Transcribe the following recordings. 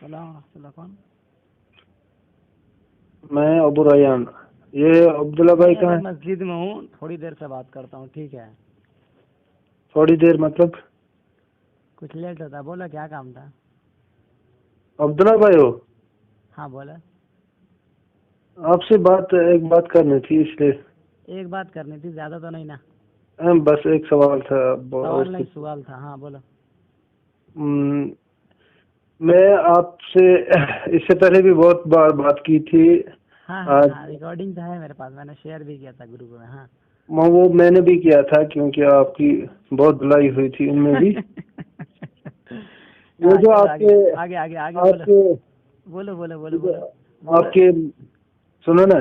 سلام ورحمۃ اللہ. کون؟ میں ابو ریان. یہ عبداللہ بھائی کہاں ہے؟ مسجد میں ہوں, تھوڑی دیر سے بات کرتا ہوں. ٹھیک ہے, تھوڑی دیر مطلب کچھ لیٹ ہوتا. بولا کیا کام تھا؟ عبداللہ بھائی ہو؟ ہاں بولا. آپ سے ایک بات کرنی تھی, اس لیے. ایک بات کرنی تھی, زیادہ تو نہیں نا؟ بس ایک سوال تھا. سوال نہیں, سوال تھا. ہاں بولو. میں آپ سے اس سے پہلے بھی بہت بار بات کی تھی. ہاں ہاں, ریکارڈنگ تو ہے میرے پاس, میں نے شیئر بھی کیا تھا گروپ میں. ہاں وہ میں نے بھی کیا تھا, کیونکہ آپ کی بہت بھلائی ہوئی تھی ان میں بھی. وہ جو آپ کے آگے آگے آگے آپ کے بولو بولو بولو بولو. آپ کے سنو نا,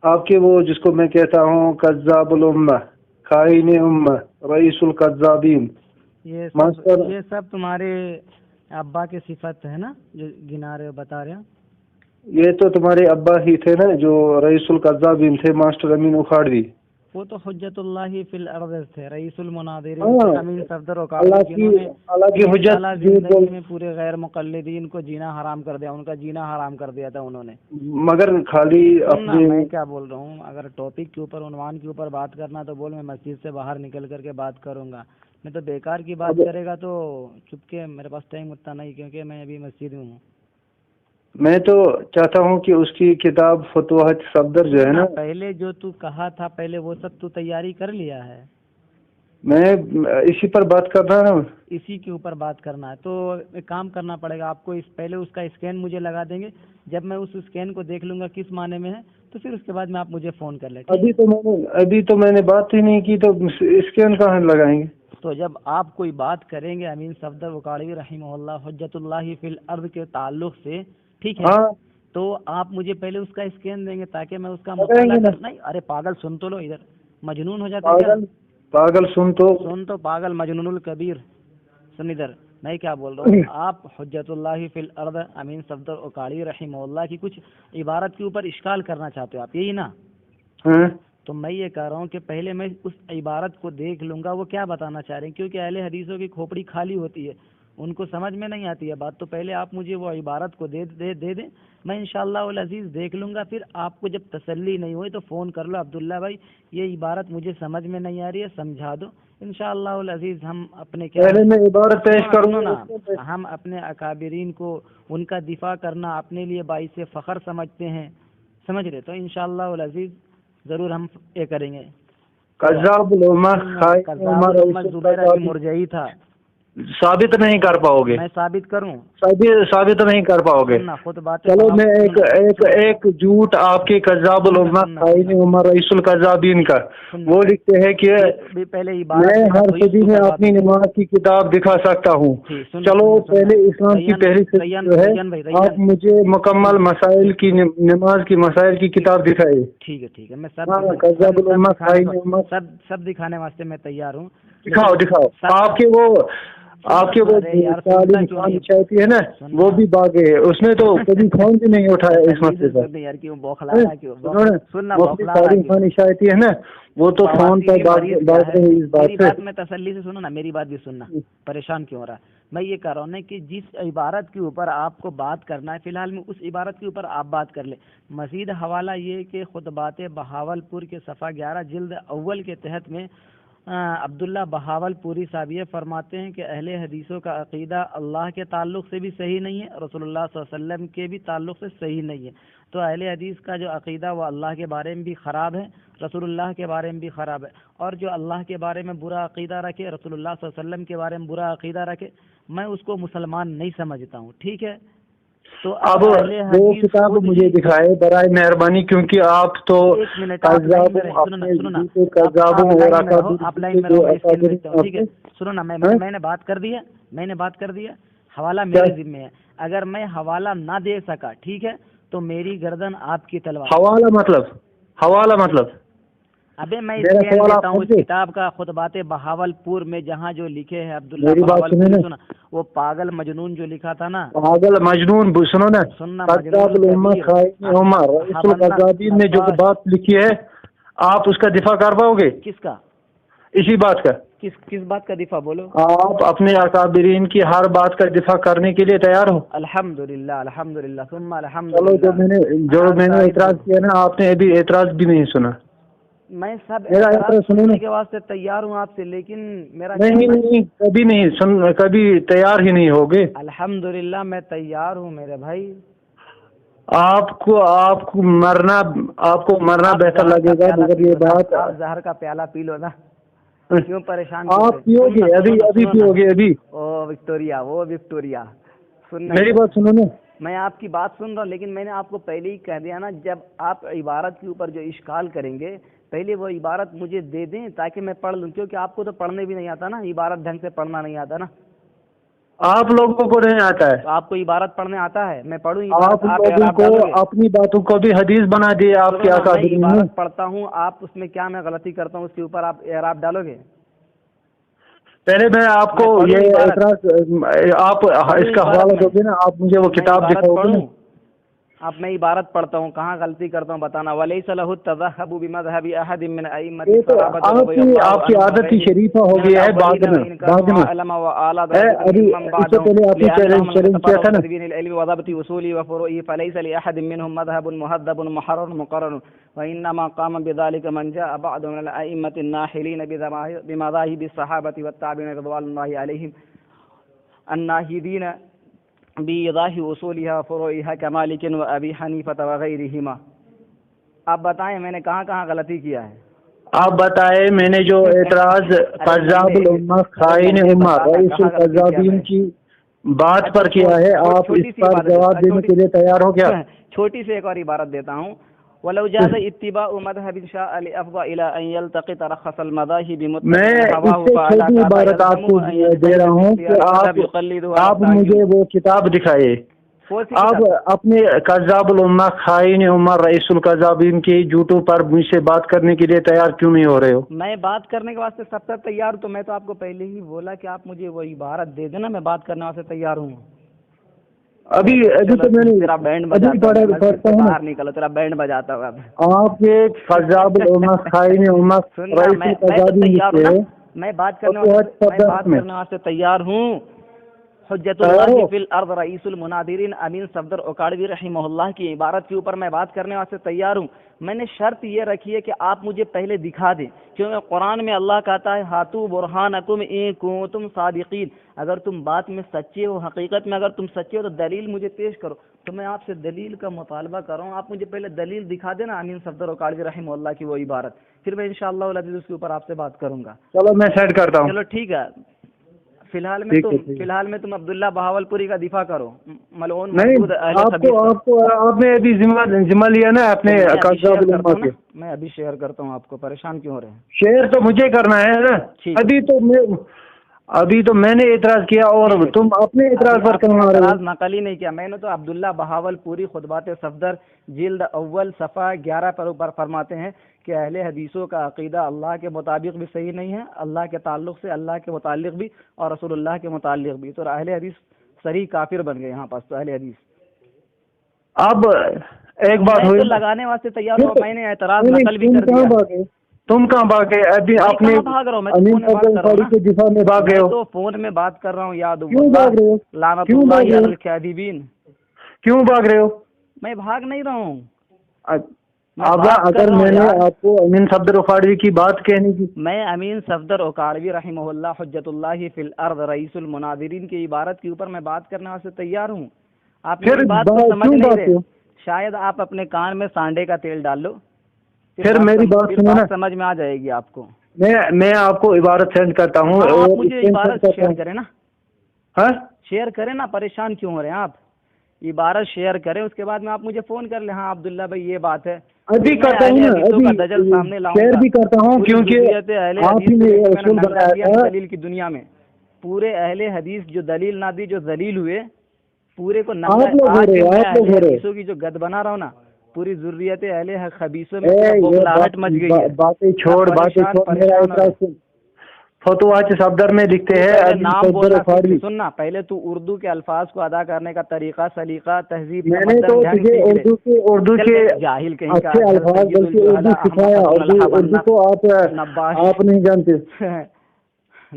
آپ کے وہ جس کو میں کہتا ہوں کذاب الامہ, خائن امہ, رئیس الکذابین, یہ سب تمہارے ابا کے صفت ہے نا, جو گنا رہے ہو, بتا رہے ہو. یہ تو تمہارے ابا ہی تھے نا, جو رئیس الکذابین تھے, ماسٹر امین اکھاڑوی. وہ تو حجت اللہ فی الارض تھے, رئیس المناظرین ہاں, امین صفدر اللہ کی حجت زندگی میں پورے غیر مقلدین کو جینا حرام کر دیا, ان کا جینا حرام کر دیا تھا انہوں نے. مگر خالی اپنے میں کیا بول رہا ہوں, اگر ٹاپک کے اوپر, عنوان کے اوپر بات کرنا تو بول, میں مسجد سے باہر نکل کر کے بات کروں گا. میں تو بیکار کی بات کرے گا تو چپ کے, میرے پاس ٹائم اتنا نہیں, کیونکہ میں ابھی مسجد میں ہوں. میں تو چاہتا ہوں کہ اس کی کتاب فتوحات صفدر جو ہے نا, پہلے جو تو کہا تھا پہلے وہ سب تو تیاری کر لیا ہے. میں اسی پر بات کر رہا ہوں. اسی کے اوپر بات کرنا ہے تو ایک کام کرنا پڑے گا آپ کو. پہلے اس کا اسکین مجھے لگا دیں گے, جب میں اس اسکین کو دیکھ لوں گا کس معنی میں ہے, تو پھر اس کے بعد میں آپ مجھے فون کر لیں. ابھی تو میں نے بات ہی نہیں کی, تو اسکین کہاں لگائیں گے؟ تو جب آپ کوئی بات کریں گے امین صفدر اکھاڑوی رحمہ اللہ حجت اللہ فی الارض کے تعلق سے, ٹھیک ہے, تو آپ مجھے پہلے اس کا اسکین دیں گے تاکہ میں اس کا مطالعہ کر. نہیں ارے پاگل, سن تو لو, ادھر مجنون ہو جاتے کیا؟ پاگل سن تو پاگل مجنون الکبیر, سن ادھر میں کیا بول رہا ہوں. آپ حجت اللہ فی الارض امین صفدر اکھاڑوی رحمہ اللہ کی کچھ عبارت کے اوپر اشکال کرنا چاہتے ہو آپ, یہی نا؟ تو میں یہ کہہ رہا ہوں کہ پہلے میں اس عبارت کو دیکھ لوں گا وہ کیا بتانا چاہ رہے ہیں, کیونکہ اہل حدیثوں کی کھوپڑی خالی ہوتی ہے, ان کو سمجھ میں نہیں آتی ہے بات. تو پہلے آپ مجھے وہ عبارت کو دے دیں, میں انشاءاللہ العزیز دیکھ لوں گا. پھر آپ کو جب تسلی نہیں ہوئی تو فون کر لو, عبداللہ بھائی یہ عبارت مجھے سمجھ میں نہیں آ رہی ہے, سمجھا دو. انشاءاللہ العزیز ہم اپنے پہلے میں عبارت پیش کروں نا, ہم اپنے اکابرین کو ان کا دفاع کرنا اپنے لیے باعث فخر سمجھتے ہیں, سمجھ رہے؟ تو انشاءاللہ العزیز ضرور ہم یہ کریں گے. کذاب الامہ, زبیرہ کی مرجعی تھا. ثابت نہیں کر پاؤ گے. میں ثابت کروں؟ ثابت نہیں کر پاؤ گے. چلو میں ایک جھوٹ آپ کے کذاب الامہ خائن عمر رئیس الکذابین کا, وہ لکھتے ہیں کہ میں ہر صدی میں اپنی نماز کی کتاب دکھا سکتا ہوں. چلو پہلے اسلام کی پہلی صدی جو ہے, آپ مجھے مکمل مسائل کی نماز کی مسائل کی کتاب دکھائیے. ٹھیک ہے, میں سب دکھانے واسطے میں تیار ہوں. دکھاؤ. آپ کے وہ تعلیم خان اشاعتی ہے نا, وہ بھی باغے ہے, اس نے تو کبھی فون بھی نہیں اٹھایا اس مسئلے پر. تعلیم خان اشاعتی ہے نا, وہ تو فون پر بات رہے اس بات سے. میں تسلی سے سنو نا, میری بات بھی سننا, پریشان کیوں ہو رہا ہے. میں یہ کہہ رہا ہوں نا کہ جس عبارت کے اوپر آپ کو بات کرنا ہے, فی الحال میں اس عبارت کے اوپر آپ بات کر لیں. مزید حوالہ یہ کہ خطبات بہاولپور کے صفحہ 11 جلد اول کے تحت میں عبداللہ بہاول پوری صاحب یہ فرماتے ہیں کہ اہل حدیثوں کا عقیدہ اللہ کے تعلق سے بھی صحیح نہیں ہے, رسول اللہ صلی اللہ علیہ وسلم کے بھی تعلق سے صحیح نہیں ہے. تو اہل حدیث کا جو عقیدہ وہ اللہ کے بارے میں بھی خراب ہے, رسول اللہ کے بارے میں بھی خراب ہے. اور جو اللہ کے بارے میں برا عقیدہ رکھے, رسول اللہ صلی اللہ علیہ وسلم کے بارے میں برا عقیدہ رکھے, میں اس کو مسلمان نہیں سمجھتا ہوں. ٹھیک ہے, تو اب وہ کتاب مجھے دکھائے برائے مہربانی, کیونکہ آپ تو سنو نا, میں نے بات کر دی ہے, حوالہ میرے ذمہ ہے. اگر میں حوالہ نہ دے سکا, ٹھیک ہے, تو میری گردن آپ کی تلوار. حوالہ مطلب ابے میں اسکین دیتا ہوں اس کتاب کا, خطبات بہاولپور میں جہاں جو لکھے ہیں عبداللہ بہاولپوری. سنا, وہ پاگل مجنون جو لکھا تھا نا, پاگل مجنون, سنو نا, کذاب الامہ خائن عمر رئیس الکذابین نے جو بات لکھی ہے, آپ اس کا دفاع کر پاؤ گے؟ کس کا؟ اسی بات کا؟ کس بات کا دفاع بولو؟ آپ اپنے اکابرین کی ہر بات کا دفاع کرنے کے لیے تیار ہو؟ الحمدللہ الحمدللہ ثم چلو الحمدللہ. جو میں نے اعتراض کیا نا، آپ نے ابھی اعتراض بھی نہیں سنا. میں سب اعتراض سننے کے واسطے تیار ہوں آپ سے، لیکن میرا نہیں کبھی نہیں کبھی تیار ہی نہیں ہوگے. الحمدللہ میں تیار ہوں میرے بھائی. آپ کو مرنا بہتر لگے گا، مگر یہ بات آپ زہر کا پیالہ پی لو نا، کیوں پریشان؟ آپ پیو گے ابھی پیو گے ابھی. او وکٹوریا میری بات سنو نا. میں آپ کی بات سن رہا ہوں، لیکن میں نے آپ کو پہلے ہی کہہ دیا نا، جب آپ عبارت کے اوپر جو اشکال کریں گے پہلے وہ عبارت مجھے دے دیں تاکہ میں پڑھ لوں، کیونکہ آپ کو تو پڑھنے بھی نہیں آتا نا، عبارت ڈھنگ سے پڑھنا نہیں آتا نا. آپ لوگوں کو نہیں آتا ہے. آپ کو عبارت پڑھنے آتا ہے؟ میں پڑھوں آپ لوگوں کو اپنی باتوں کو بھی حدیث بنا دیے آپ کے اکابرین نے. عبارت پڑھتا ہوں، آپ اس میں کیا میں غلطی کرتا ہوں اس کے اوپر آپ اعراب ڈالو گے؟ پہلے میں آپ کو یہ اعتراض، آپ اس کا حوالہ دو گے نا، آپ مجھے وہ کتاب دکھاؤ گے نا. اب میں عبارت پڑھتا ہوں، کہاں غلطی کرتا ہوں بتانا. وَلَيْسَ لَهُ التَّذَهُّبُ بِمَذْهَبِ أَحَدٍ مِّنْ أَئِمَّةِ الصَّحَابَةِ. آپ کی عادت ہی شریفہ ہو گیا ہے بھاگنا. ابھی چیلنج کیا تھا نا. فَلَيْسَ لِأَحَدٍ مِّنْهُمْ مَذْهَبٌ مُحَدَّبٌ مُحَرَّرٌ مُقَرَّرٌ وَإِنَّمَا قَامَ بِذَلِكَ مَنْ جَاءَ بَعْدُ مِنَ الْأَئِمَّةِ النَّاحِلِينَ بِمَذَاهِبِ الصَّحَابَةِ وَالتَّابِعِينَ رضوان اللَّهِ عَلَيْهِمْ النَّاهِدِينَ بِإِيضَاحِ أُصُولِهَا وَفُرُوعِهَا كَمَالِكٍ وَأَبِي حَنِيفَةَ وَغَيْرِهِمَا. آپ بتائیں میں نے کہاں غلطی کیا ہے؟ آپ بتائیں میں نے جو اعتراض قذاب الامہ خائن امہ رئیس القذابین کی بات پر کیا ہے، آپ اس پر جواب دینے کے لیے تیار ہو کیا؟ چھوٹی سے ایک اور عبارت دیتا ہوں. وَلَوْ جَازَ اتِّبَاعُ مَذْهَبٍ شَاءَ لِأَفْضَ إِلَىٰ أَن يَلْتَقِطَ رَخَصَ الْمَذَاهِبِ میں اس سے چھوٹی عبارت آپ کو دے رہا ہوں کہ آپ مجھے وہ کتاب دکھائے. آپ اپنے قذاب الامہ خائن امہ رئیس القذابین کی جھوٹوں پر مجھ سے بات کرنے کے لیے تیار کیوں نہیں ہو رہے ہو؟ میں بات کرنے کے واسطے سب سے تیار ہوں. تو میں تو آپ کو پہلے ہی بولا کہ آپ مجھے وہ عبارت دے دینا، میں بات کرنے واسطے تیار ہوں. ابھی تو میں نے تیرا بینڈ بجاتا ہوں، باہر نکلو، تیرا بینڈ بجاتا ہوں. آپ کے قذاب الامہ خائن امہ رئیس القذابین سے میں بات کرنے واسطے تیار ہوں. حجت اللہ فی الارض رئیس المناظرین امین صفدر اوکاڑوی رحمہ اللہ کی عبارت کے اوپر میں بات کرنے واسطے تیار ہوں. میں نے شرط یہ رکھی ہے کہ آپ مجھے پہلے دکھا دیں، کیونکہ قرآن میں اللہ کہتا ہے ہاتو برہانکم ان کنتم صادقین. اگر تم بات میں سچے ہو، حقیقت میں اگر تم سچے ہو تو دلیل مجھے پیش کرو. تو میں آپ سے دلیل کا مطالبہ کر رہا ہوں، آپ مجھے پہلے دلیل دکھا دینا امین صفدر اوکاڑوی رحمہ اللہ کی وہ عبارت، پھر میں انشاءاللہ العزیز اس کے اوپر آپ سے بات کروں گا. چلو میں سیٹ کرتا ہوں. چلو ٹھیک ہے. فی الحال میں تم عبداللہ بہاولپوری کا دفاع کرو. ملعون آپ نے ابھی ذمہ لیا نا اپنے قذاب الامہ کے. میں ابھی شیئر کرتا ہوں آپ کو، پریشان کیوں ہو رہے ہیں؟ شیئر تو مجھے کرنا ہے نا. ابھی تو میں نے اعتراض کیا اور تم اپنے اعتراض پر کیوں آ رہے ہو؟ اعتراض نقل ہی نہیں کیا میں نے تو. عبداللہ بہاولپوری خطبات صفدر جلد اول صفحہ 11 پر اوپر فرماتے ہیں کہ اہل حدیثوں کا عقیدہ اللہ کے مطابق بھی صحیح نہیں ہے، اللہ کے تعلق سے اللہ کے متعلق بھی اور رسول اللہ کے متعلق بھی. تو اہل حدیث صریح کافر بن گئے یہاں پاس. تو اہل حدیث اب ایک بات ہوئی لگانے واسطے تیار ہو. میں نے اعتراض نقل بھی کر دیا. تم کہاں بھاگ گئے؟ ابھی اپنے بھاگ رہا ہوں میں کے دفاع میں بھاگ گئے ہو. تو فون میں بات کر رہا ہوں. یاد کیوں بھاگ رہے ہو؟ لعنت اللہ علی الکاذبین. کیوں بھاگ رہے ہو؟ میں بھاگ نہیں رہا ہوں. اگر میں نے آپ کو امین صفدر اوکاڑوی کی بات کہنی کی، میں امین صفدر اوکاڑوی رحمہ اللہ حجت اللہ فی الارض رئیس المناظرین کی عبارت کے اوپر میں بات کرنے واسطے تیار ہوں. آپ میری بات کو سمجھ نہیں رہے. شاید آپ اپنے کان میں سانڈے کا تیل ڈال لو، پھر میری بات سنو نا، سمجھ میں آ جائے گی آپ کو. میں آپ کو عبارت سینڈ کرتا ہوں. آپ مجھے عبارت شیئر کریں نا. ہاں شیئر کریں نا، پریشان کیوں ہو رہے ہیں آپ؟ عبارت شیئر کریں، اس کے بعد میں آپ مجھے فون کر لیں. ہاں عبداللہ بھائی یہ بات ہے. ابھی کرتا ہوں نا، شیئر بھی کرتا ہوں کیونکہ آپ ہی نے اصول بتایا تھا دلیل کی دنیا میں. پورے اہل حدیث جو دلیل نہ دی، جو ذلیل ہوئے، پورے کو حدیثوں کی جو گد بنا رہا ہوں نا، پوری ذریت اہل خبیثوں میں بغلاہٹ مچ گئی ہے. باتیں چھوڑ فتوحات صفدر میں لکھتے ہیں نام بولنا سننا، پہلے تو اردو کے الفاظ کو ادا کرنے کا طریقہ، سلیقہ، تہذیب، میں نے تو تجھے اردو کے جاہل کہیں کا اچھے الفاظ بلکہ اردو سکھایا، اردو کو آپ نہیں جانتے.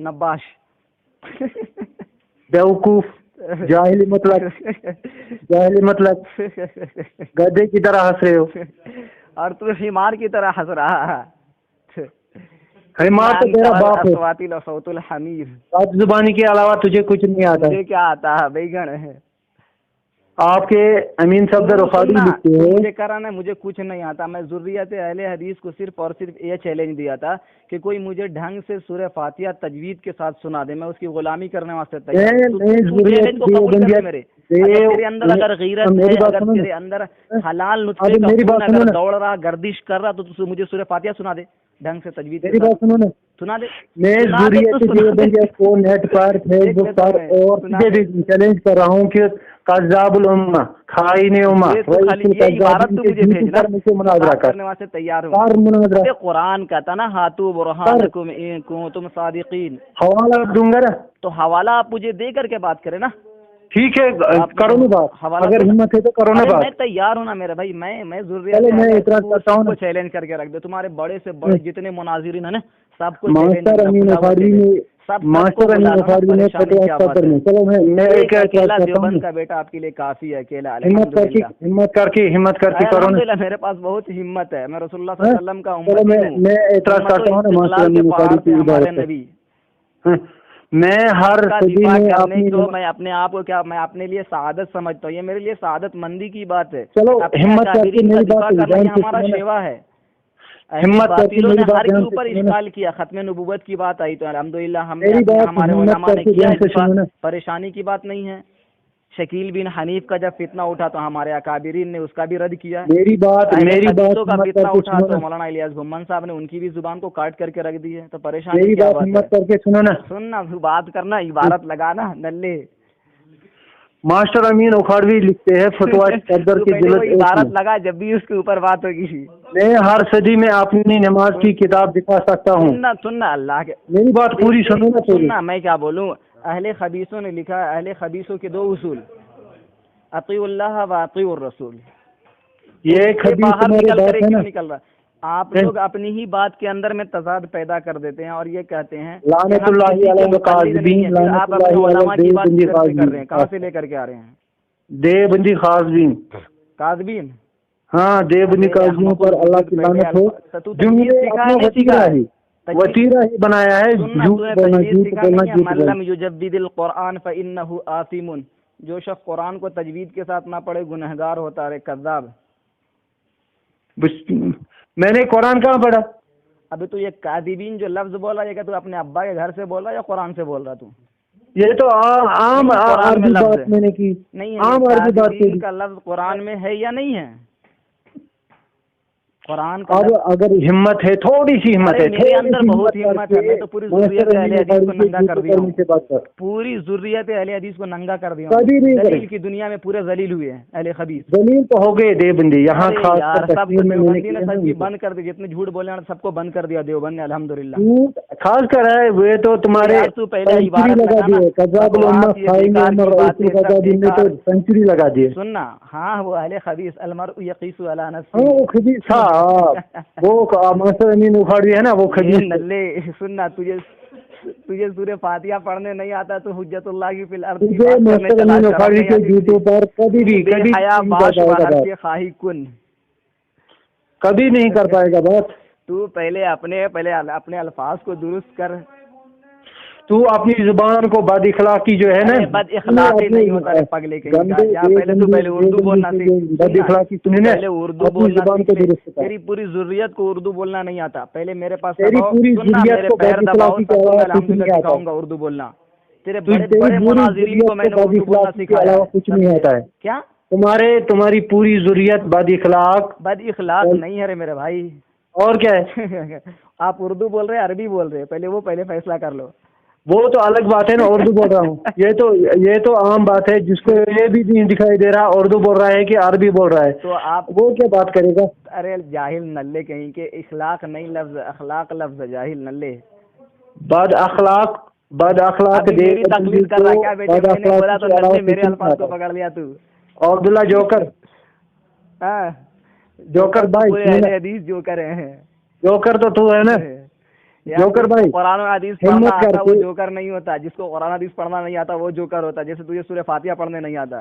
نباش، بیوقوف، جاہلی مطلب گدے کی طرح ہنس رہے ہو، اور تو حمار کی طرح ہنس رہا. حمار تو تیرا باپ ہے. صوت الحمیر، آج زبانی کے علاوہ تجھے کچھ نہیں آتا. مجھے کیا آتا ہے بیگن ہے. آپ کے امین صفدر رفاعی لکھتے ہیں مجھے کرانا، مجھے کچھ نہیں آتا. میں ذریت اہل حدیث کو صرف اور صرف یہ چیلنج دیا تھا کہ کوئی مجھے ڈھنگ سے سورہ فاتحہ تجوید کے ساتھ سنا دے، میں اس کی غلامی کرنے واسطے تیار ہوں. تیرے اندر اگر غیرت ہے، اگر تیرے اندر حلال نطفے کا خون اگر دوڑ رہا، گردش کر رہا، تو مجھے سورہ فاتحہ سنا دے ڈھنگ سے تجوید. میری بات سنو نا، سنا دے. میں ذریت دیوبندیہ کو نیٹ پر فیس بک پر اور تجھے بھی چیلنج کر رہا ہوں کہ قذاب الامہ، خائن امہ، مناظرہ کرنے واسطے تیار ہوں. قرآن کا تھا نا، ہاتھو برہانکم ان کنتم صادقین. حوالہ دوں گا نا، تو حوالہ آپ مجھے دے کر کے بات کریں نا. ٹھیک ہے، کرو نا بات، اگر ہمت ہے تو کرو نا بات. میں تیار ہوں نا میرے بھائی. میں ضرور چیلنج کر کے رکھ دے. تمہارے بڑے سے بڑے جتنے مناظرین ہیں نا، سب کو ماسٹر امین افاڑی نے دیوبند کا بیٹا آپ کے لیے کافی ہے اکیلا. ہمت کر کے کرو نا. میرے پاس بہت ہمت ہے. میں رسول اللہ صلی اللہ علیہ وسلم کا امتی ہوں. میں اعتراض کرتا ہوں نا ماسٹر نبی. میں ہر صدی میں میں اپنے آپ کو کیا، میں اپنے لیے سعادت سمجھتا ہوں. یہ میرے لیے سعادت مندی کی بات ہے. چلو ہمت کر کے میری بات ہمارا شیوا ہے. ہمت کر کے میری بات ہر اوپر اشکال کیا. ختم نبوت کی بات آئی تو الحمدللہ ہمارے علماء نے کیا. پریشانی کی بات نہیں ہے. شکیل بن حنیف کا جب فتنہ اٹھا تو ہمارے اکابرین نے اس کا بھی رد کیا. میری بات کا فتنہ اٹھا تو مولانا الیاس گھمن صاحب نے ان کی بھی زبان کو کاٹ کر کے رکھ دی ہے. تو پریشانی کیا بات ہے؟ ہمت کر کے سننا بات کرنا، عبارت لگانا نلے. ماسٹر امین اکھاڑوی لکھتے ہیں فتویٰ صفدر کی جلد 1 عبارت لگا، جب بھی اس کے اوپر بات ہوگی. میں ہر صدی میں اپنی نماز کی کتاب دکھا سکتا ہوں. سننا اللہ کے، میری بات پوری سننا. میں کیا بولوں. اہل خبیثوں نے لکھا، اہل خبیثوں کے 2 اصول، اطیعوا اللہ و اطیعوا الرسول. یہ باہر نکل رہا. آپ لوگ اپنی ہی بات کے اندر میں تضاد پیدا کر دیتے ہیں اور یہ کہتے ہیں لعنت اللہ علی القاذبین. آپ اپنے علماء کی بات کر رہے ہیں. کہاں سے لے کر کے آ رہے ہیں؟ دیوبندی قاذبین. ہاں، دیوبندی قاذبین پر اللہ کی لعنت ہو. وتیرہ ہی بنایا ہے. من لم یجدد القرآن فإنہ آثم. جو شخص قرآن کو تجوید کے ساتھ نہ پڑھے گنہگار ہوتا ہے. کذاب. میں نے قرآن کہاں پڑھا؟ ابھی تو یہ قاذبین جو لفظ بولا، یہ کہ تو اپنے ابا کے گھر سے بول رہا یا قرآن سے بول رہا؟ تو یہ تو عام عربی بات میں نے کی. نہیں، عام عربی بات کا لفظ قرآن میں ہے یا نہیں ہے؟ قرآن کا اب اگر ہمت ہے، تھوڑی سی ہمت ہے، میرے اندر بہت ہمت ہے. میں تو پوری ضروریت اہل حدیث کو ننگا کر دیا ہوں. پوری ضروریت اہل حدیث کو ننگا کر دیا ہوں. دلیل کی دنیا میں پورے ذلیل ہوئے ہیں اہل خبیث. ذلیل تو ہو گئے دیوبندی. یہاں سب بند کر دیا. جتنے جھوٹ بولے سب کو بند کر دیا دیوبند نے الحمدللہ. خاص کر ہے وہ تو تمہارے سینچری لگا دیے. سننا، ہاں وہ اہل خبیث المرء یقیس علی نفسہ. وہ ماسٹر امین اکھاڑوی ہے نا، وہ خبیث نلے. سننا، تجھے سورہ فاتحہ پڑھنے نہیں آتا تو حجت اللہ کی فی الارض ماسٹر امین اکھاڑوی کے جوتوں پر کبھی نہیں کر پائے گا بات. تو پہلے اپنے الفاظ کو درست کر. تو اپنی زبان کو بد اخلاقی جو ہے نا، بد اخلاقی نہیں ہوتا ہے پگلے کے. پہلے اردو بولنا سیکھ. بد اخلاقی پہلے اردو بولنا سیکھ. تیری پوری ضروریت کو اردو بولنا نہیں آتا. پہلے میرے پاس میرے پیر دباؤ، سکھاؤں گا اردو بولنا. تیرے بڑے مناظرین کو میں نے اردو بولنا سکھایا. کچھ نہیں ہوتا ہے. کیا تمہاری پوری ضروریت بد اخلاق نہیں ہے رے میرے بھائی. اور کیا ہے؟ آپ اردو بول رہے عربی بول رہے، پہلے فیصلہ کر لو. وہ تو الگ بات ہے نا. اردو بول رہا ہوں. یہ تو عام بات ہے. جس کو یہ بھی نہیں دکھائی دے رہا اردو بول رہا ہے کہ عربی بول رہا ہے، تو آپ وہ کیا بات کرے گا؟ ارے جاہل نلے کہیں کہ اخلاق نہیں لفظ، اخلاق لفظ. جاہل نلے. بد اخلاق میری تقلید کر رہا کیا بیٹے؟ میں نے بولا تو نلے میرے الفاظ کو پکڑ لیا تو. عبداللہ جوکر. ہاں جوکر بھائی اہل حدیث جوکر ہیں. جوکر تو ہے نا. جوکر بھائی قرآن و حدیث پڑھنا آتا وہ جوکر نہیں ہوتا. جس کو قرآن حدیث پڑھنا نہیں آتا وہ جوکر ہوتا. جیسے تجھے سورہ فاتحہ پڑھنے نہیں آتا.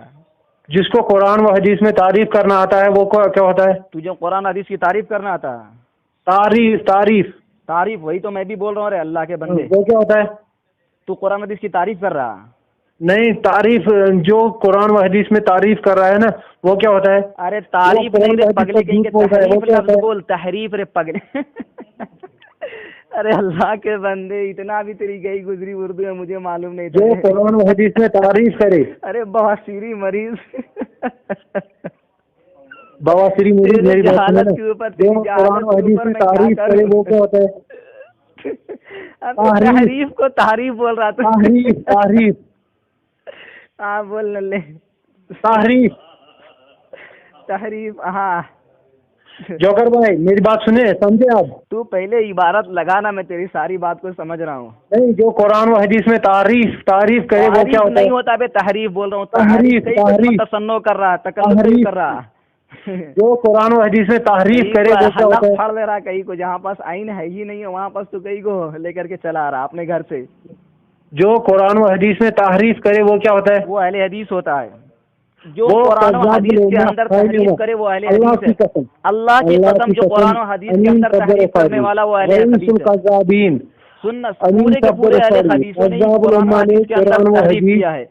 جس کو قرآن و حدیث میں تعریف کرنا آتا ہے وہ کیا ہوتا ہے؟ تجھے قرآن حدیث کی تعریف کرنا آتا ہے. تعریف وہی تو میں بھی بول رہا ہوں. رے اللہ کے بندے وہ کیا ہوتا ہے؟ تو قرآن حدیث کی تعریف کر رہا نہیں. تعریف جو قرآن و حدیث میں تعریف کر رہا ہے نا وہ کیا ہوتا ہے؟ ارے تعریف نہیں رے پگلے کہیں گے تحریف لفظ بول. تحریف رے پگلے. ارے اللہ کے بندے اتنا بھی تیری گئی گزری اردو ہے مجھے معلوم نہیں تھا. جو قرآن و حدیث میں تعریف کرے. ارے بواسیری مریض. بواسیری مریض میری جہالت کے اوپر جو قرآن و حدیث میں تعریف کرے وہ کیا ہوتا ہے؟ تحریف کو تعریف بول رہا تھا. تعریف ہاں بول لے. تحریف ہاں. جوکر بھائی میری بات سنیں سمجھے آپ. تو پہلے عبارت لگانا میں تیری ساری بات کو سمجھ رہا ہوں. نہیں جو قرآن و حدیث میں تعریف کرے وہ کیا ہوتا ہے؟ نہیں ہوتا بے تحریف بول رہا ہوں. تحریف تصنع کر رہا تکلف کر رہا. جو قرآن و حدیث میں تحریف کرے وہ کیا ہوتا ہے؟ پڑھ لے رہا کہیں کو جہاں پاس آئین ہے ہی نہیں ہے وہاں پاس تو کہیں کو لے کر کے چلا رہا اپنے گھر سے. جو قرآن و حدیث میں تحریف کرے وہ کیا ہوتا ہے؟ وہ اہل حدیث ہوتا ہے. جو قرآن و حدیث کے اندر تحریف کرے وہ اہل حدیث ہے. اللہ کی قسم جو قرآن و حدیث کے اندر تحریف کرنے والا وہ اہل حدیث ہے. سننا پورے کے پورے اہل حدیثوں نے قرآن و حدیث کے اندر تحریف کیا ہے.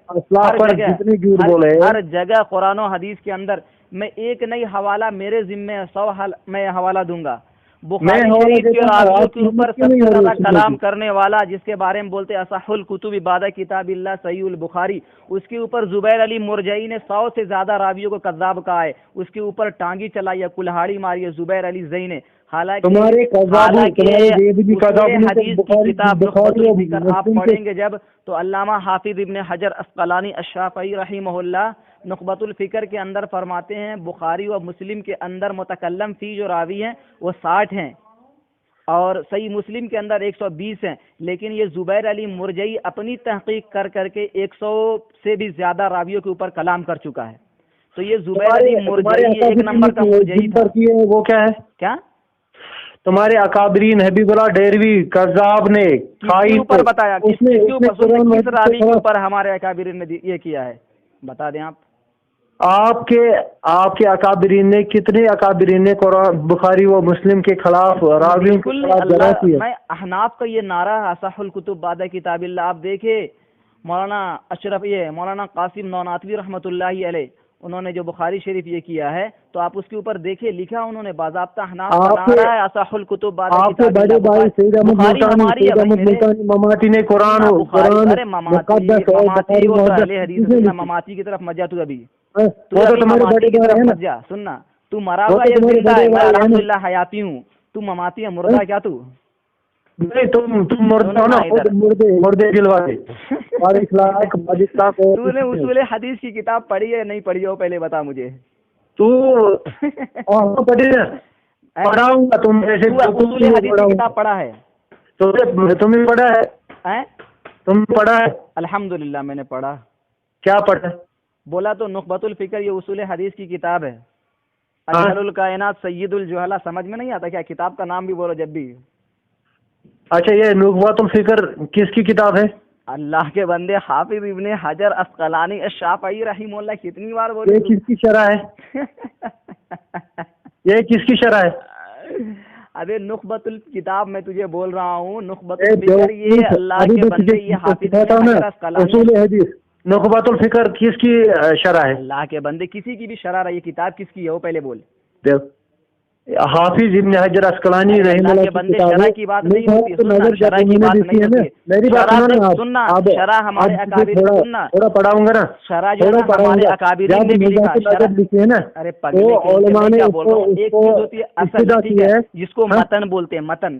ہر جگہ قرآن و حدیث کے اندر میں ایک نئی حوالہ میرے ذمہ 100 میں حوالہ دوں گا. بخاری شریف کے راویوں کے اوپر سب سے زیادہ کلام کرنے والا جس کے بارے میں بولتے اصح الکتب بعد کتاب اللہ صحیح البخاری، اس کے اوپر زبیر علی مرجعی نے 100 سے زیادہ راویوں کو کذاب کہا ہے. اس کے اوپر ٹانگی چلائی ہے، کلہاڑی ماری ہے زبیر علی زئی نے. حالانکہ حدیث کی کتاب آپ پڑھیں گے جب تو علامہ حافظ ابن حجر اسقلانی الشافعی رحمہ اللہ نخبۃ الفکر کے اندر فرماتے ہیں بخاری و مسلم کے اندر متکلم فی جو راوی ہیں وہ 60 ہیں اور صحیح مسلم کے اندر 120 ہیں. لیکن یہ زبیر علی مرجعی اپنی تحقیق کر کے 100 سے بھی زیادہ راویوں کے اوپر کلام کر چکا ہے. تو یہ زبیر علی مرجعی ایک نمبر کا مرجعی تھا. وہ کیا ہے؟ کیا تمہارے اکابرین حبیب اللہ ڈیروی کذاب نے اوپر بتایا کس راوی کے اوپر ہمارے اکابرین نے یہ کیا ہے بتا دیں آپ کے اکابرین نے کتنے اکابرین نے قرآن بخاری و مسلم کے خلاف راویوں کے خلاف جرح کی ہے. میں احناف کا یہ نعرہ اصح الکتب بعد کتاب اللہ آپ دیکھے مولانا قاسم نوناتوی رحمۃ اللہ علیہ انہوں نے جو بخاری شریف یہ کیا ہے تو آپ اس کے اوپر دیکھیں لکھا انہوں نے باضابطہ احناف کا نعرہ ہے اصح الکتب بعد کتاب اللہ. بڑے بھائی سید احمد مماتی نے قرآن مماتی کی طرف مت جا. تو ابھی سننا تو مرا ہوا یہ زندہ ہے، میں الحمدللہ حیاتی ہوں. تو مماتی ہے مردہ کیا تو نہیں تم مردے دلواتے. تو نے اصول حدیث کی کتاب پڑھی ہے نہیں پڑھی ہو پہلے بتا مجھے. تو پڑھاؤں گا تم ایسے اصول حدیث کی کتاب پڑھا ہے تو تم نے پڑھا ہے؟ تم پڑھا ہے؟ الحمدللہ میں نے پڑھا. کیا پڑھا؟ بولا تو نخبۃ الفکر یہ اصول حدیث کی کتاب ہے. اجل الکائنات سید الجہلا سمجھ میں نہیں آتا کیا؟ کتاب کا نام بھی بولو جب بھی. اچھا یہ نخبۃ الفکر کس کی کتاب ہے؟ اللہ کے بندے حافظ ابن حجر اسقلانی الشافعی رحمہ اللہ. کتنی بار بولے؟ یہ کس کی شرح ہے؟ یہ کس کی شرح ہے؟ ابے نخبۃ الکتاب میں تجھے بول رہا ہوں. نخبۃ الفکر یہ اللہ کے بندے یہ حافظ ابن حجر اسقلانی اصول حدیث. نخبۃ الفکر کس کی شرح ہے؟ اللہ کے بندے کسی کی بھی شرح رہی. یہ کتاب کس کی ہے وہ پہلے بول. حافظ ابن حجر اسقلانی رحمہ اللہ کے بندے شرح کی بات نہیں ہوتی. شرح کی بات نہیں ہوتی. میری بات سننا شرح ہمارے اکابرین سننا تھوڑا پڑھاؤں گا نا. شرح جو ہمارے اکابرین نے بھی لکھا. ارے پگلے کیا بول رہا ہوں. ایک چیز ہوتی ہے اصل ٹھیک ہے جس کو متن بولتے ہیں. متن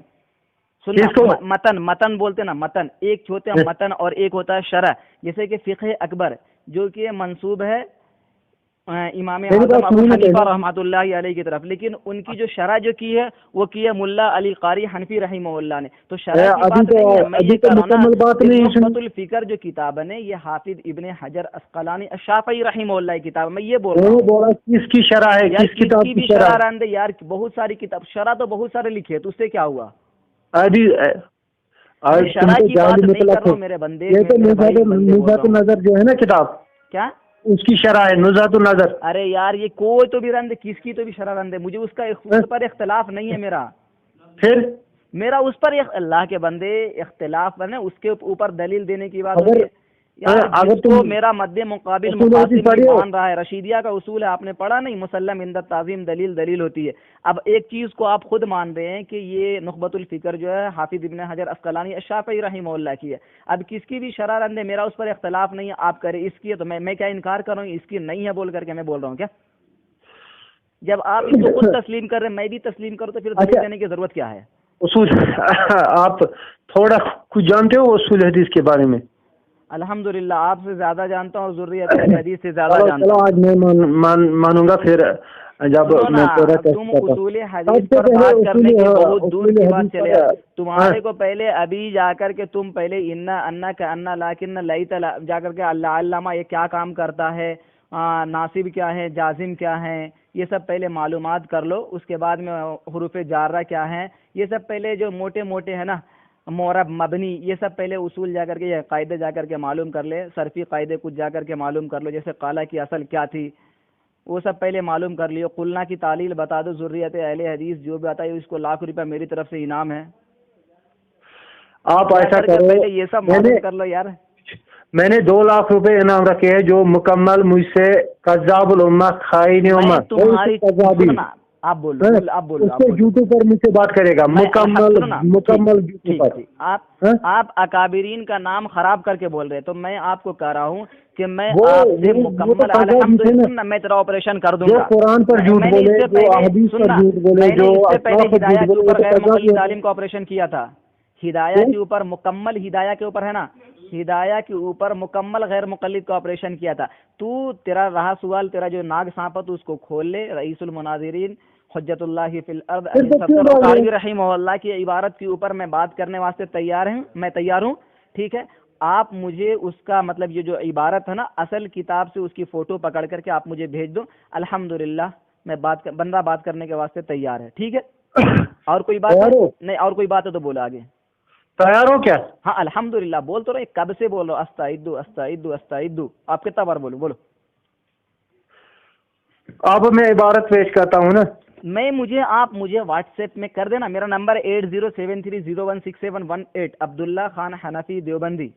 سننا متن بولتے ہیں نا. متن ایک ہوتا ہے متن اور ایک ہوتا ہے شرح. جیسے کہ فقہ اکبر جو کہ منسوب ہے امام اعظم ابو حنیفہ رحمۃ اللہ علیہ کی طرف، لیکن ان کی جو شرح جو کی ہے وہ کی ہے ملا علی قاری حنفی رحمہ اللہ نے. تو شرح کی بات نہیں ہے، میں یہ کہہ رہا ہوں نا نخبۃ الفکر جو کتاب ہے یہ حافظ ابن حجر اسقلانی الشافعی رحمہ اللہ کی کتاب. میں یہ بول رہا ہوں کس کی شرح ہے، کس کتاب کی بھی شرح رند یار، بہت ساری کتاب شرح تو بہت سارے لکھے تو اس سے کیا ہوا. شرح کی بات نہیں کر رہا ہوں میرے بندے. نزہۃ النظر جو ہے نا کتاب، کیا اس کی شرح ہے نزہۃ النظر؟ ارے یار یہ کوئی تو بھی رند کس کی تو بھی شرح رند ہے، مجھے اس کا اس پر اختلاف نہیں ہے. میرا اس پر اللہ کے بندے اختلاف ہے، اس کے اوپر دلیل دینے کی بات ہوتی ہے. اگر تو میرا مد مقابل مان رہا ہے، رشیدیہ کا اصول ہے، آپ نے پڑھا نہیں، مسلم عند تعظیم دلیل دلیل ہوتی ہے. اب ایک چیز کو آپ خود مان رہے ہیں کہ یہ نخبۃ الفکر جو ہے حافظ ابن حجر اسقلانی الشافعی رحمہ اللہ کی ہے. اب کس کی بھی شرح رند ہے، میرا اس پر اختلاف نہیں ہے. آپ کریں اس کی ہے تو میں کیا انکار کر رہا ہوں اس کی نہیں ہے بول کر کے میں بول رہا ہوں کیا؟ جب آپ اس کو خود تسلیم کر رہے ہیں میں بھی تسلیم کروں تو پھر دلیل دینے کی ضرورت کیا ہے؟ اصول آپ تھوڑا کچھ جانتے ہو اصول حدیث کے بارے میں؟ الحمدللہ آپ سے زیادہ جانتا ہوں اور ذریت اہل حدیث سے زیادہ جانتا ہوں. آج میں مانوں گا پھر جب تم اصول حدیث پر بات کرنے کی بہت دور کی بات چلے. تمہارے کو پہلے ابھی جا کر کے تم پہلے انا کا انا لیکن لیت جا کر کے اللہ علامہ یہ کیا کام کرتا ہے، ناصب کیا ہے، جازم کیا ہے، یہ سب پہلے معلومات کر لو. اس کے بعد میں حروف جارہ کیا ہے، یہ سب پہلے جو موٹے موٹے ہے نا معرب مبنی، یہ سب پہلے اصول جا کر کے یہ قاعدے جا کر کے معلوم کر لے. صرفی قاعدے کچھ جا کر کے معلوم کر لو، جیسے قالا کی اصل کیا تھی وہ سب پہلے معلوم کر لیو. قلنا کی تعلیل بتا دو. ذریت اہل حدیث جو بھی آتا ہے اس کو ₹1,00,000 میری طرف سے انعام ہے. آپ ایسا کرو، پہلے یہ سب معلوم کر لو یار. میں نے ₹2,00,000 انعام رکھے ہیں جو مکمل مجھ سے کذاب الامہ خائن امہ تمہاری آپ بولو یوٹیوب پر مجھ سے بات کرے گا مکمل آپ اکابرین کا نام خراب کر کے بول رہے. تو میں آپ کو کہہ رہا ہوں کہ میں آپ سے مکمل الحمدللہ میں تیرا آپریشن کر دوں گا. قرآن پر جھوٹ بولے، جو احادیث پر جھوٹ بولے، جو پہلے ہدایہ کے اوپر غیر مقلد عالم کا آپریشن کیا تھا. ہدایہ کے اوپر مکمل ہدایہ کے اوپر ہے نا، ہدایہ کے اوپر مکمل غیر مقلد کا آپریشن کیا تھا. تو تیرا رہا سوال، تیرا جو ناگ سانپا تو اس کو کھول لے. رئیس المناظرین حجت اللہ فی الارض رحمہ اللہ کی عبارت کے اوپر میں بات کرنے واسطے میں تیار ہوں. ٹھیک ہے، آپ مجھے اس کا مطلب یہ جو عبارت ہے نا اصل کتاب سے اس کی فوٹو پکڑ کر کے آپ مجھے بھیج دو. الحمدللہ میں بندہ بات کرنے کے واسطے تیار ہے. ٹھیک ہے، اور کوئی بات نہیں؟ اور کوئی بات ہے تو بولو آگے. تیار ہو کیا؟ ہاں الحمدللہ بول تو رہے، کب سے بول رہا ہوں استعدو استعدو استعدو. آپ کتنا بار بولو؟ آپ میں عبارت پیش کرتا ہوں نا. مجھے واٹس ایپ میں کر دینا. میرا نمبر 8073016718 عبداللہ خان حنفی دیوبندی.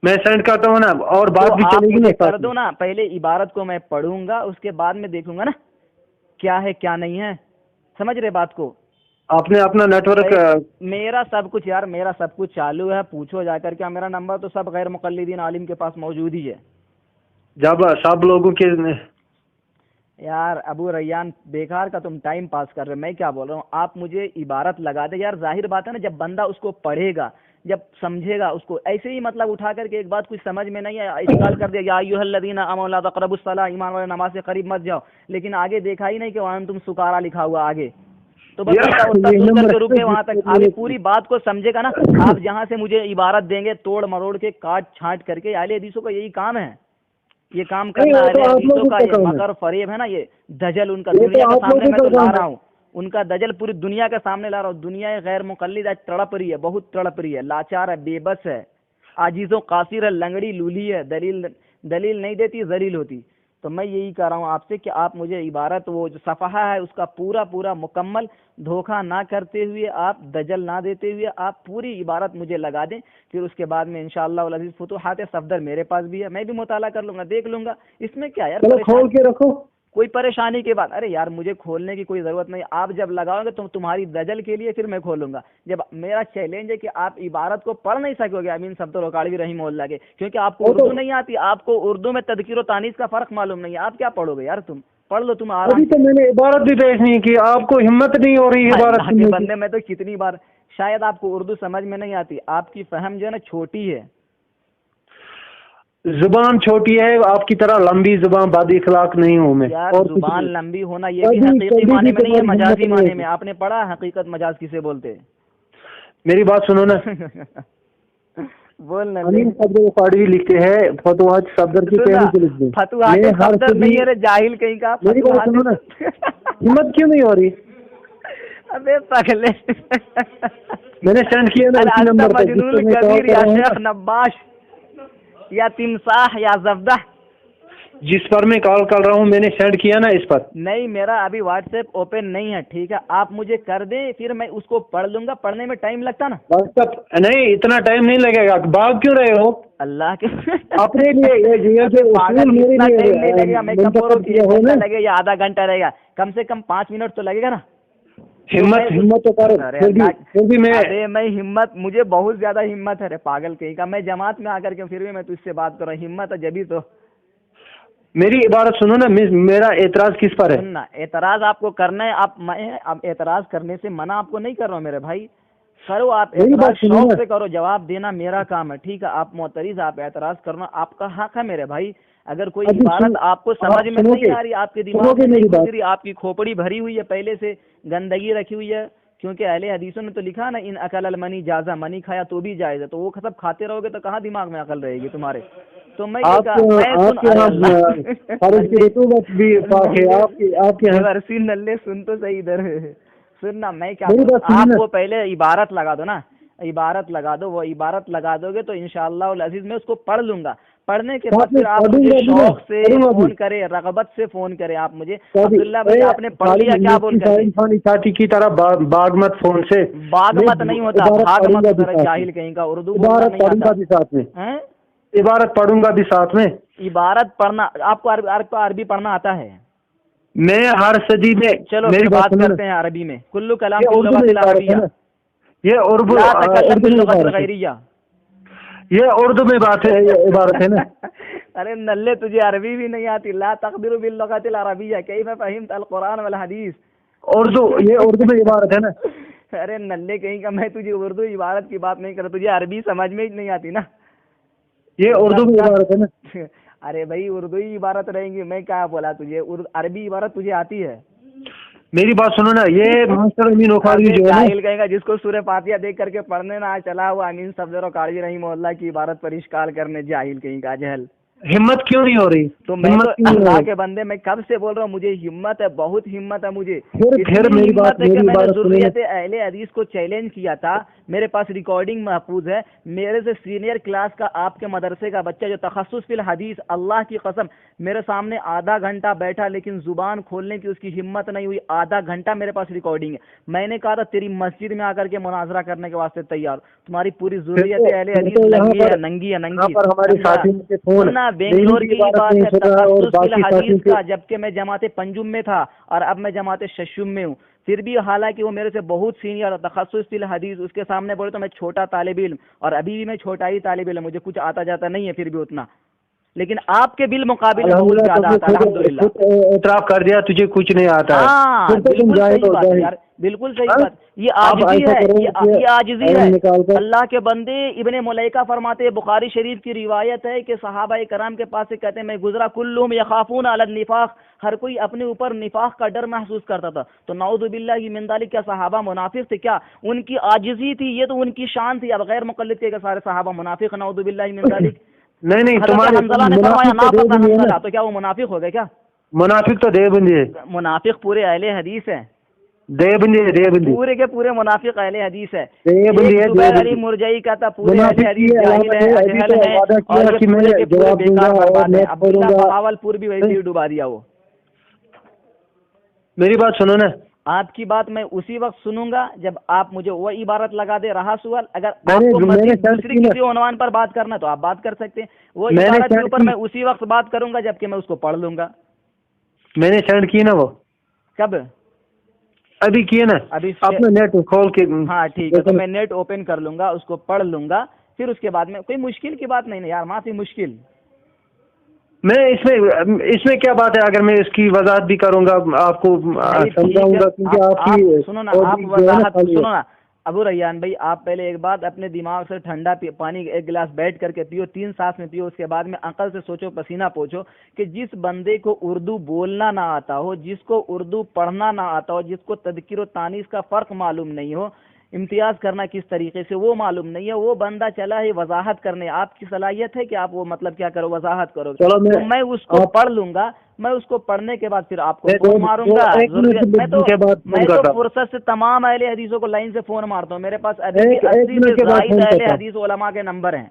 میں سینڈ کرتا ہوں نا، اور بات بھی چلے گی نا. کر دو نا. پہلے عبارت کو میں پڑھوں گا، اس کے بعد میں دیکھوں گا نا کیا ہے کیا نہیں ہے. سمجھ رہے بات کو؟ آپ نے اپنا نیٹ ورک. میرا سب کچھ یار، میرا سب کچھ چالو ہے. پوچھو جا کر کے، میرا نمبر تو سب غیر مقلدین عالم کے پاس موجود ہی ہے. جب سب لوگوں کے یار ابو ریان بیکار کا تم ٹائم پاس کر رہے. میں کیا بول رہا ہوں، آپ مجھے عبارت لگا دے یار. ظاہر بات ہے نا، جب بندہ اس کو پڑھے گا، جب سمجھے گا اس کو، ایسے ہی مطلب اٹھا کر کے ایک بات کچھ سمجھ میں نہیں ہے اشکال کر دیا، یا ایھا الذین آمنوا لا تقربوا الصلاۃ، ایمان والے نماز سے قریب مت جاؤ. لیکن آگے دیکھا ہی نہیں کہ وہاں تم سکارا لکھا ہوا آگے. تو بس رکے وہاں تک. آگے پوری بات کو سمجھے گا نا. آپ جہاں سے مجھے عبارت دیں گے توڑ مروڑ کے کاٹ چھانٹ کر کے، اہل حدیثوں کا یہی کام ہے. یہ کام کرنا اہل حدیثوں کا، یہ مکر فریب ہے نا، یہ دجل ان کا دنیا کے سامنے میں تو لا رہا ہوں. ان کا دجل پوری دنیا کے سامنے لا رہا ہوں. دنیا غیر مقلد آج تڑپ رہی ہے، بہت تڑپ رہی ہے، لاچار ہے، بے بس ہے، عاجز و قاصر ہے، لنگڑی لولی ہے، دلیل نہیں دیتی، ذلیل ہوتی. تو میں یہی کہہ رہا ہوں آپ سے کہ آپ مجھے عبارت، وہ جو صفحہ ہے اس کا پورا مکمل دھوکہ نہ کرتے ہوئے، آپ دجل نہ دیتے ہوئے، آپ پوری عبارت مجھے لگا دیں. پھر اس کے بعد میں انشاءاللہ العزیز فتوحات صفدر میرے پاس بھی ہے، میں بھی مطالعہ کر لوں گا، دیکھ لوں گا. اس میں کیا یار کھول کے رکھو، کوئی پریشانی کی بات. ارے یار مجھے کھولنے کی کوئی ضرورت نہیں. آپ جب لگاؤ گے تو تمہاری دجل کے لیے پھر میں کھولوں گا. جب میرا چیلنج ہے کہ آپ عبارت کو پڑھ نہیں سکو گے امین صفدر اوکاڑوی رحمہ اللہ کے، کیونکہ آپ کو اردو نہیں آتی. آپ کو اردو میں تذکیر و تانیث کا فرق معلوم نہیں ہے. آپ کیا پڑھو گے یار؟ تم پڑھ لو. تم ابھی تو میں نے عبارت بھی پیش نہیں کی، آپ کو ہمت نہیں ہو رہی عبارت کے بندے. میں تو کتنی بار، شاید آپ کو اردو سمجھ میں نہیں آتی، آپ کی فہم جو ہے نا چھوٹی ہے. زبان چھوٹی ہے آپ کی طرح لمبی زبان بد اخلاق نہیں ہوں میں. اور زبان لمبی ہونا یہ بھی حقیقی معنی میں نہیں ہے، مجازی معنی میں. آپ نے پڑھا حقیقت مجاز کسے بولتے؟ میری بات سنو نا. بولنا پاڑوی لکھتے ہیں فتوحات صفدر کی پہلی جلد میں. فتوحات صفدر نہیں ہے جاہل کہیں کا. میری بات سنو نا. ہمت کیوں نہیں ہو رہی؟ ابے پگلے میں نے سینڈ کیا نا اسی نمبر پر جس پہ میں کال کر رہا ہوں. شیخ نباش یا تمساح یا زفدہ جس پر میں کال کر رہا ہوں میں نے سینڈ کیا نا اس پر. نہیں میرا ابھی واٹس ایپ اوپن نہیں ہے. ٹھیک ہے آپ مجھے کر دیں پھر میں اس کو پڑھ لوں گا. پڑھنے میں ٹائم لگتا نا؟ واٹس ایپ نہیں اتنا ٹائم نہیں لگے گا. بھاگ کیوں رہے ہو اللہ کے اپنے لیے لگے یا آدھا گھنٹہ رہے گا کم سے کم 5 منٹ تو لگے گا نا. ہمت تو کرو. پھر بھی میں ہمت مجھے بہت زیادہ ہمت ہے. پاگل کہیں کا میں جماعت میں آ کر کے پھر بھی میں تجھ سے بات کر رہا ہوں. ہمت ہے جبھی تو. میری عبارت سنو نا. میرا اعتراض کس پر ہے؟ سننا اعتراض آپ کو کرنا ہے. میں اب اعتراض کرنے سے منع آپ کو نہیں کر رہا ہوں میرے بھائی. کرو آپ اعتراض شوق سے کرو. جواب دینا میرا کام ہے. ٹھیک ہے آپ معترض آپ اعتراض کرنا آپ کا حق ہے میرے بھائی. اگر کوئی عبارت آپ کو سمجھ میں نہیں آ رہی آپ کے دماغ میں نہیں گزری آپ کی کھوپڑی بھری ہوئی ہے پہلے سے گندگی رکھی ہوئی ہے. کیونکہ اہل حدیثوں نے تو لکھا نا ان اکل المنی جازا منی کھایا تو بھی جائز ہے. تو وہ سب کھاتے رہو گے تو کہاں دماغ میں عقل رہے گی تمہارے. تو میں نلے سن تو صحیح ادھر سننا. میں کیا آپ کو پہلے عبارت لگا دو نا. عبارت لگا دو. وہ عبارت لگا دو گے تو انشاءاللہ العزیز میں اس کو پڑھ لوں گا. پڑھنے کے بعد پھر آپ مجھے شوق سے فون کرے رغبت سے فون کرے. آپ مجھے عبداللہ بھائی آپ نے پڑھ لیا کیا بول کر کی طرح باغ مت فون سے. باغ مت نہیں ہوتا بھاگ مت. جاہل کہیں کا اردو بولنا نہیں آتا. عبارت پڑھوں گا بھی ساتھ میں. عبارت پڑھنا آپ کو عربی پڑھنا آتا ہے؟ میں ہر صدی میں. چلو میری بات کرتے ہیں عربی میں. کلو کلام فی اللغۃ العربیہ. یہ اردو یہ اردو میں بات ہے عبارت ہے نا. ارے نلے تجھے عربی بھی نہیں آتی. لا تقدر باللغۃ العربیہ کیف فہمت القرآن والحدیث. اردو یہ اردو میں عبارت ہے نا. ارے نلے کہیں کا میں تجھے اردو عبارت کی بات نہیں کر. تجھے عربی سمجھ میں ہی نہیں آتی نا. یہ اردو میں عبارت ہے نا. ارے بھائی اردو ہی عبارت رہیں گی. میں کیا بولا تجھے عربی عبارت تجھے آتی ہے؟ میری بات سنو نا. یہ ماسٹر امین اوکھاڑوی جو ہے جاہل کہے گا جس کو سورہ فاتحہ دیکھ کر کے پڑھنے نہ چلا ہوا امین صفدر اوکھاڑوی رحمہ اللہ کی عبارت پر اشکال کرنے. جاہل کہیں کا جہل. ہمت کیوں نہیں ہو رہی؟ تو میں تو اللہ کے بندے میں کب سے بول رہا ہوں مجھے ہمت ہے بہت ہمت ہے مجھے. پھر میری بات میں نے ذریت اہل حدیث کو چیلنج کیا تھا. میرے پاس ریکارڈنگ محفوظ ہے. میرے سے سینئر کلاس کا آپ کے مدرسے کا بچہ جو تخصص فی الحدیث اللہ کی قسم میرے سامنے آدھا گھنٹہ بیٹھا لیکن زبان کھولنے کی اس کی ہمت نہیں ہوئی. آدھا گھنٹہ میرے پاس ریکارڈنگ ہے. میں نے کہا تھا تیری مسجد میں آ کر کے مناظرہ کرنے کے واسطے تیار. تمہاری پوری ذریت اہل حدیث ننگی ہے ننگی ہے ننگی. بنگلور کی بات ہے تخصص فی الحدیث کا. جبکہ میں جماعت پنجم میں تھا اور اب میں جماعت ششم میں ہوں. پھر بھی حالانکہ وہ میرے سے بہت سینئر تخصص فی الحدیث اس کے سامنے بولے تو میں چھوٹا طالب علم اور ابھی بھی میں چھوٹا ہی طالب علم. مجھے کچھ آتا جاتا نہیں ہے پھر بھی اتنا. لیکن آپ کے بالمقابل بہت زیادہ آتا ہے الحمدللہ. اعتراف کر دیا تجھے کچھ نہیں آتا. ہاں بالکل صحیح بات یار. بالکل صحیح بات. یہ عاجزی ہے. یہ عاجزی ہے. اللہ کے بندے ابن ملیکہ فرماتے بخاری شریف کی روایت ہے کہ صحابہ کرام کے پاس سے کہتے ہیں میں گزرا کلہم یخافون علی النفاق. ہر کوئی اپنے اوپر نفاق کا ڈر محسوس کرتا تھا. تو نعوذ باللہ من ذلک کیا صحابہ منافق تھے کیا؟ ان کی عاجزی تھی. یہ تو ان کی شان تھی. اب غیر مقلد کے سارے صحابہ منافق نعوذ باللہ من ذلک. نہیں حنظلہ نے فرمایا نا پتہ حنظلہ تو کیا وہ منافق ہو گئے کیا؟ منافق تو دیوبندی ہے. منافق پورے اہل حدیث ہیں. دیوبندی پورے کے پورے منافق اہل حدیث ہے. زبیر علی مرجعی کا تھا پورے اہل حدیث جاہل ہے اجہل ہے اور یہ پورے کے پورے بیکار برباد ہیں. عبداللہ بغاول پور بھی ویسے ہی ڈبا دیا. وہ میری بات سنو نا. آپ کی بات میں اسی وقت سنوں گا جب آپ مجھے وہ عبارت لگا دے. رہا سوال اگر آپ کو دوسری کسی عنوان پر بات کرنا تو آپ بات کر سکتے ہیں. وہ عبارت کے اوپر میں اسی وقت بات کروں گا جبکہ میں اس کو پڑھ لوں گا. میں نے سینڈ کی نا. وہ کب؟ ابھی کیے نا. ابھی اپنا نیٹ کھول کے. ہاں ٹھیک ہے. تو میں نیٹ اوپن کر لوں گا اس کو پڑھ لوں گا. پھر اس کے بعد میں کوئی مشکل کی بات نہیں یار. معافی مشکل میں اس میں کیا بات ہے؟ اگر میں اس کی وضاحت بھی کروں گا آپ کو سمجھاؤں گا کیونکہ آپ کی سنو نا. آپ وضاحت سنو نا. ابو ریان بھائی آپ پہلے ایک بات اپنے دماغ سے ٹھنڈا پانی ایک گلاس بیٹھ کر کے پیو، 3 سانس میں پیو، اس کے بعد میں عقل سے سوچو، پسینہ پوچھو کہ جس بندے کو اردو بولنا نہ آتا ہو، جس کو اردو پڑھنا نہ آتا ہو، جس کو تذکیر و تانیث کا فرق معلوم نہیں ہو، امتیاز کرنا کس طریقے سے وہ معلوم نہیں ہے، وہ بندہ چلا ہے وضاحت کرنے، آپ کی صلاحیت ہے کہ آپ وہ مطلب کیا کرو، وضاحت کرو، تو میں اس کو پڑھ لوں گا، میں اس کو پڑھنے کے بعد پھر آپ کو فون ماروں گا۔ میں تو فرصت سے تمام اہل حدیثوں کو لائن سے فون مارتا ہوں، میرے پاس 80 سے زائد اہل حدیث علماء کے نمبر ہیں۔